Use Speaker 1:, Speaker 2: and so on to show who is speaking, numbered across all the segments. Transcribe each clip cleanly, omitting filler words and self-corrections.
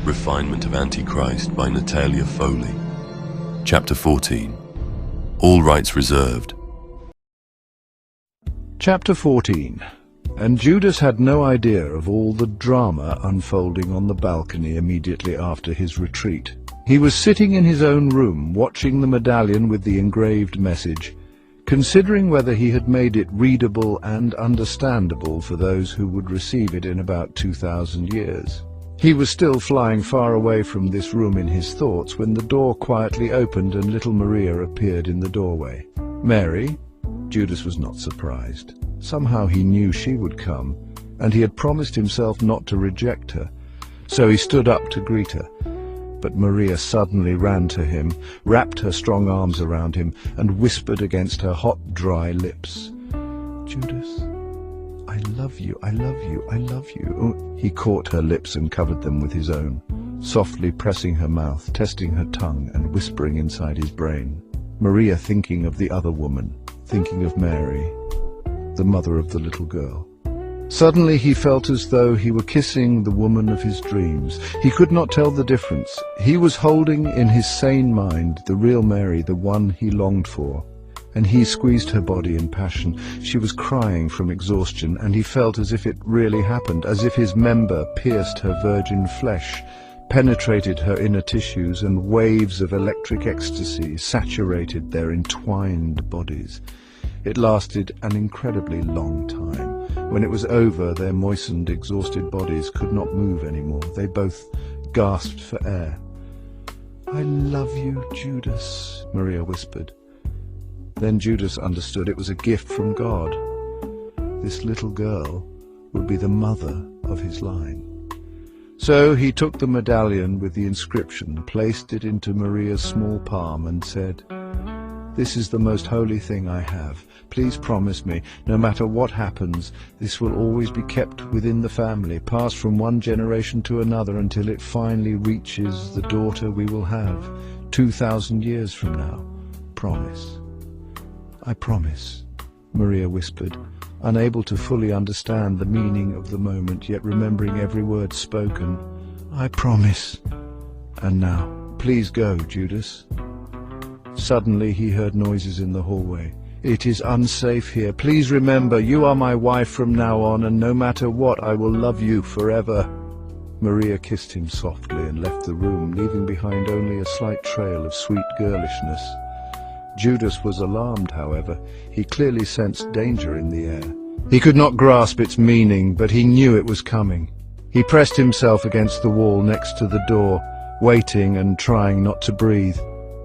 Speaker 1: Refinement of Antichrist by Natalia Foley. Chapter 14. All rights reserved.
Speaker 2: Chapter 14. And Judas had no idea of all the drama unfolding on the balcony immediately after his retreat. He was sitting in his own room, watching the medallion with the engraved message, considering whether he had made it readable and understandable for those who would receive it in about 2,000 years. He was still flying far away from this room in his thoughts when the door quietly opened and little Maria appeared in the doorway. Mary? Judas was not surprised. Somehow he knew she would come, and he had promised himself not to reject her. So he stood up to greet her. But Maria suddenly ran to him, wrapped her strong arms around him, and whispered against her hot, dry lips, "Judas, I love you, I love you, I love you." Oh, he caught her lips and covered them with his own, softly pressing her mouth, testing her tongue, and whispering inside his brain. Maria thinking of the other woman, thinking of Mary, the mother of the little girl. Suddenly he felt as though he were kissing the woman of his dreams. He could not tell the difference. He was holding in his sane mind the real Mary, the one he longed for. And he squeezed her body in passion. She was crying from exhaustion, and he felt as if it really happened, as if his member pierced her virgin flesh, penetrated her inner tissues, and waves of electric ecstasy saturated their entwined bodies. It lasted an incredibly long time. When it was over, their moistened, exhausted bodies could not move anymore. They both gasped for air. "I love you, Judas," Maria whispered. Then Judas understood it was a gift from God. This little girl would be the mother of his line. So he took the medallion with the inscription, placed it into Maria's small palm, and said, "This is the most holy thing I have. Please promise me, no matter what happens, this will always be kept within the family, passed from one generation to another until it finally reaches the daughter we will have 2,000 years from now. Promise." "I promise," Maria whispered, unable to fully understand the meaning of the moment, yet remembering every word spoken. "I promise. And now, please go, Judas." Suddenly he heard noises in the hallway. "It is unsafe here. Please remember, you are my wife from now on, and no matter what, I will love you forever." Maria kissed him softly and left the room, leaving behind only a slight trail of sweet girlishness. Judas was alarmed, however. He clearly sensed danger in the air. He could not grasp its meaning, but he knew it was coming. He pressed himself against the wall next to the door, waiting and trying not to breathe.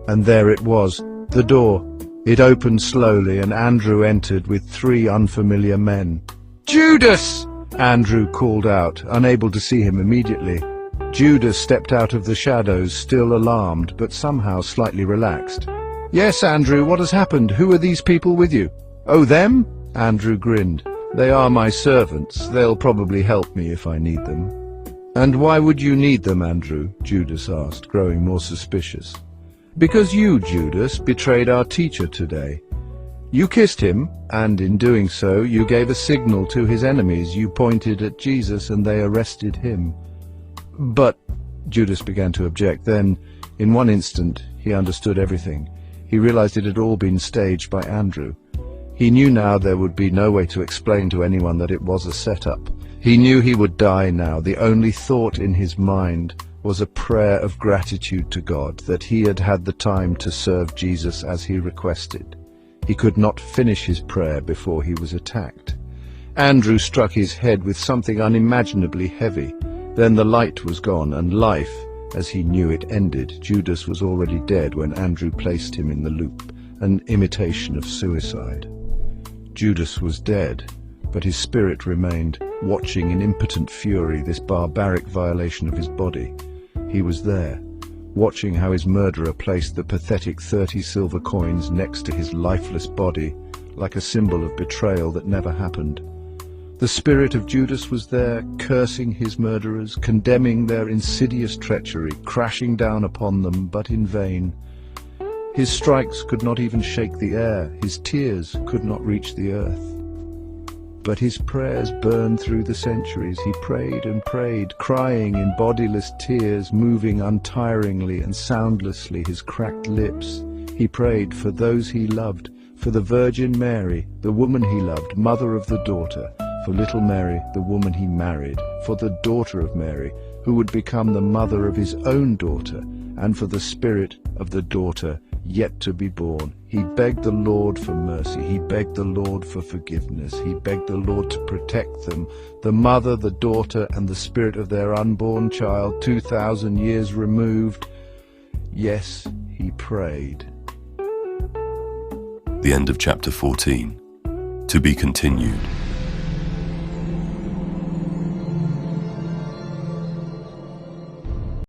Speaker 2: And there it was, the door. It opened slowly, and Andrew entered with 3 unfamiliar men. "Judas!" Andrew called out, unable to see him immediately. Judas stepped out of the shadows, still alarmed, but somehow slightly relaxed. "Yes, Andrew, what has happened? Who are these people with you?" "Oh, them?" Andrew grinned. "They are my servants. They'll probably help me if I need them." "And why would you need them, Andrew?" Judas asked, growing more suspicious. "Because you, Judas, betrayed our teacher today. You kissed him, and in doing so, you gave a signal to his enemies. You pointed at Jesus, and they arrested him." "But," Judas began to object. Then, in one instant, he understood everything. He realized it had all been staged by Andrew. He knew now there would be no way to explain to anyone that it was a setup. He knew he would die now. The only thought in his mind was a prayer of gratitude to God that he had had the time to serve Jesus as he requested. He could not finish his prayer before he was attacked. Andrew struck his head with something unimaginably heavy. Then the light was gone, and life, as he knew it, ended. Judas was already dead when Andrew placed him in the loop, an imitation of suicide. Judas was dead, but his spirit remained, watching in impotent fury this barbaric violation of his body. He was there, watching how his murderer placed the pathetic 30 silver coins next to his lifeless body, like a symbol of betrayal that never happened. The spirit of Judas was there, cursing his murderers, condemning their insidious treachery, crashing down upon them, but in vain. His strikes could not even shake the air. His tears could not reach the earth. But his prayers burned through the centuries. He prayed and prayed, crying in bodiless tears, moving untiringly and soundlessly his cracked lips. He prayed for those he loved, for the Virgin Mary, the woman he loved, mother of the daughter, for little Mary, the woman he married, for the daughter of Mary, who would become the mother of his own daughter, and for the spirit of the daughter yet to be born. He begged the Lord for mercy. He begged the Lord for forgiveness. He begged the Lord to protect them, the mother, the daughter, and the spirit of their unborn child, 2,000 years removed. Yes, he prayed.
Speaker 1: The end of chapter 14. To be continued.